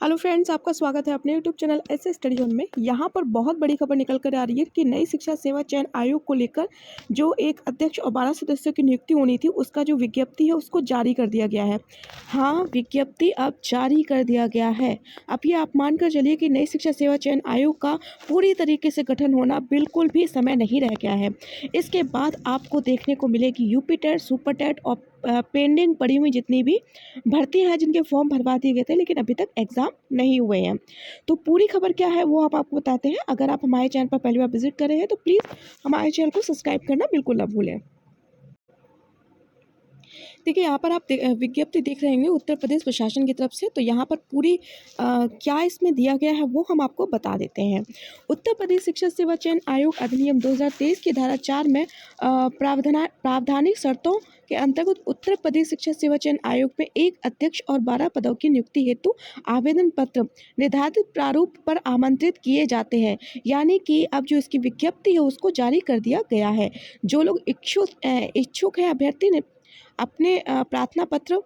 Hello friends, आपका स्वागत है अपने यूट्यूब चैनल ऐसे स्टडी जोन में। यहाँ पर बहुत बड़ी खबर निकल कर आ रही है कि नई शिक्षा सेवा चयन आयोग को लेकर जो एक अध्यक्ष और 12 सदस्यों की नियुक्ति होनी थी, उसका जो विज्ञप्ति है उसको जारी कर दिया गया है। हाँ, विज्ञप्ति अब जारी कर दिया गया है। अब ये आप मानकर चलिए कि नई शिक्षा सेवा चयन आयोग का पूरी तरीके से गठन होना बिल्कुल भी समय नहीं रह गया है। इसके बाद आपको देखने को मिलेगी यूपी टेट, सुपर टेट और पेंडिंग पड़ी हुई जितनी भी भर्ती हैं जिनके फॉर्म भरवा दिए गए थे लेकिन अभी तक एग्ज़ाम नहीं हुए हैं। तो पूरी खबर क्या है वो हम आपको बताते हैं। अगर आप हमारे चैनल पर पहली बार विजिट कर रहे हैं तो प्लीज़ हमारे चैनल को सब्सक्राइब करना बिल्कुल ना भूलें। देखिए, यहाँ पर आप विज्ञप्ति देख रहे होंगे उत्तर प्रदेश प्रशासन की तरफ से। तो यहाँ पर पूरी क्या इसमें दिया गया है वो हम आपको बता देते हैं। उत्तर प्रदेश शिक्षा सेवा चयन आयोग अधिनियम 2023 की धारा 4 में प्रावधानिक शर्तों के अंतर्गत उत्तर प्रदेश शिक्षा सेवा चयन आयोग में एक अध्यक्ष और 12 पदों की नियुक्ति हेतु आवेदन पत्र निर्धारित प्रारूप पर आमंत्रित किए जाते हैं। यानी कि अब जो इसकी विज्ञप्ति है उसको जारी कर दिया गया है। जो लोग इच्छुक हैं अभ्यर्थी ने अपने प्रार्थना पत्र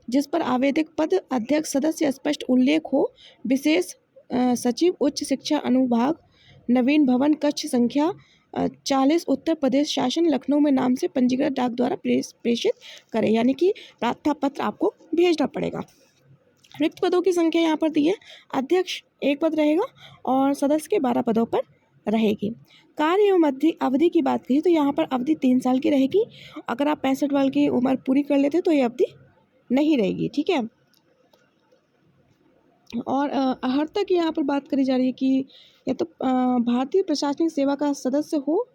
जिस पर आवेदक पद, अध्यक्ष, सदस्य स्पष्ट उल्लेख हो, विशेष सचिव, उच्च शिक्षा अनुभाग, नवीन भवन, कक्ष संख्या 40, उत्तर प्रदेश शासन, लखनऊ में नाम से पंजीकृत डाक द्वारा प्रेषित करें। यानी कि प्रार्थना पत्र आपको भेजना पड़ेगा। रिक्त पदों की संख्या यहाँ पर दी है। अध्यक्ष 1 पद रहेगा और सदस्य के 12 पदों पर रहेगी। कार्य एवं अवधि की बात करें तो यहाँ पर अवधि 3 साल की रहेगी। अगर आप 65 साल की उम्र पूरी कर लेते तो ये अवधि नहीं रहेगी, ठीक है। और अर्हता की यहाँ पर बात करी जा रही है कि या तो भारतीय प्रशासनिक सेवा का सदस्य हो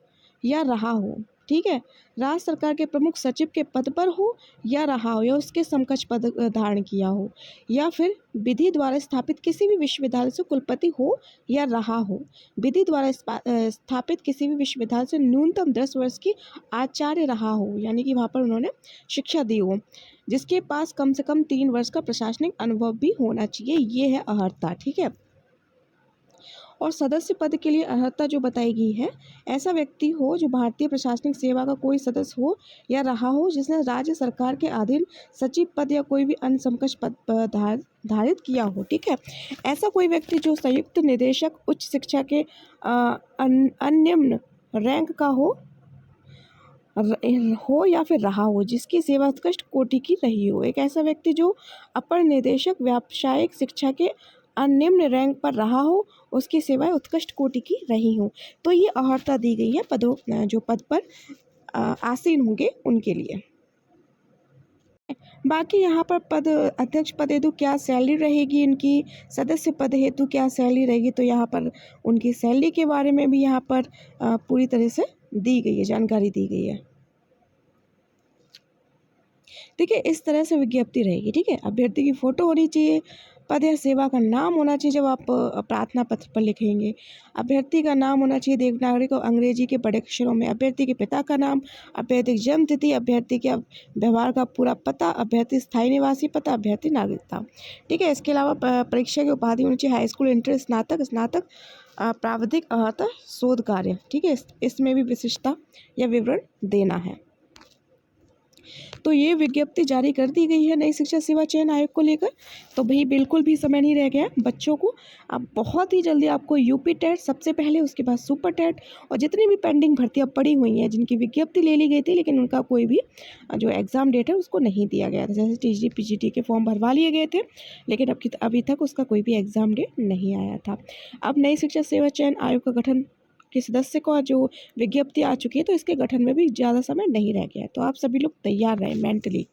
या रहा हो, ठीक है। राज्य सरकार के प्रमुख सचिव के पद पर हो या रहा हो या उसके समकक्ष पद धारण किया हो, या फिर विधि द्वारा स्थापित किसी भी विश्वविद्यालय से कुलपति हो या रहा हो, विधि द्वारा स्थापित किसी भी विश्वविद्यालय से न्यूनतम 10 वर्ष की आचार्य रहा हो, यानी कि वहाँ पर उन्होंने शिक्षा दी हो, जिसके पास कम से कम 3 वर्ष का प्रशासनिक अनुभव भी होना चाहिए। ये है अर्हता, ठीक है। और सदस्य पद के लिए अर्हता जो बताई गई है, ऐसा व्यक्ति हो जो भारतीय प्रशासनिक सेवा का कोई सदस्य हो या रहा हो, जिसने राज्य सरकार के अधीन सचिव पद या कोई भी अन्य समकक्ष पद धारित किया हो, ठीक है। ऐसा कोई व्यक्ति जो संयुक्त निदेशक उच्च शिक्षा के अनिम्न रैंक का हो या फिर रहा हो, जिसकी सेवा उत्कृष्ट कोटि की रही हो। एक ऐसा व्यक्ति जो अपर निदेशक व्यावसायिक शिक्षा के निम्न रैंक पर रहा हो, उसकी सेवाएं उत्कृष्ट कोटि की रही हो। तो ये अर्हता दी गई है पदों जो पद पर आसीन होंगे उनके लिए। बाकी यहाँ पर पद अध्यक्ष पद हेतु क्या सैलरी रहेगी, इनकी सदस्य पद हेतु क्या सैलरी रहेगी, तो यहाँ पर उनकी सैलरी के बारे में भी यहाँ पर पूरी तरह से दी गई है, जानकारी दी गई है। देखिए, इस तरह से विज्ञप्ति रहेगी, ठीक है। अभ्यर्थी की फ़ोटो होनी चाहिए, पद या सेवा का नाम होना चाहिए जब आप प्रार्थना पत्र पर लिखेंगे, अभ्यर्थी का नाम होना चाहिए देवनागरी और अंग्रेजी के बड़े अक्षरों में, अभ्यर्थी के पिता का नाम, अभ्यर्थी की जन्म तिथि, अभ्यर्थी के व्यवहार का पूरा पता, अभ्यर्थी स्थायी निवासी पता, अभ्यर्थी नागरिकता, ठीक है। इसके अलावा परीक्षा की उपाधि होनी चाहिए हाई स्कूल, इंटर, स्नातक, प्राविधिक अर्हता, शोध कार्य, ठीक है। इसमें भी विशिष्टता या विवरण देना है। तो ये विज्ञप्ति जारी कर दी गई है नई शिक्षा सेवा चयन आयोग को लेकर। तो भाई बिल्कुल भी समय नहीं रह गया बच्चों को। अब बहुत ही जल्दी आपको यूपी टेट सबसे पहले, उसके बाद सुपर टेट और जितनी भी पेंडिंग भर्तियाँ पड़ी हुई हैं जिनकी विज्ञप्ति ले ली गई थी लेकिन उनका कोई भी जो एग्ज़ाम डेट है उसको नहीं दिया गया था। जैसे टीजी पीजीटी के फॉर्म भरवा लिए गए थे लेकिन अभी तक उसका कोई भी एग्ज़ाम डेट नहीं आया था। अब नई शिक्षा सेवा चयन आयोग का गठन के सदस्य को जो विज्ञप्ति आ चुकी है तो इसके गठन में भी ज़्यादा समय नहीं रह गया है। तो आप सभी लोग तैयार रहें मेंटली।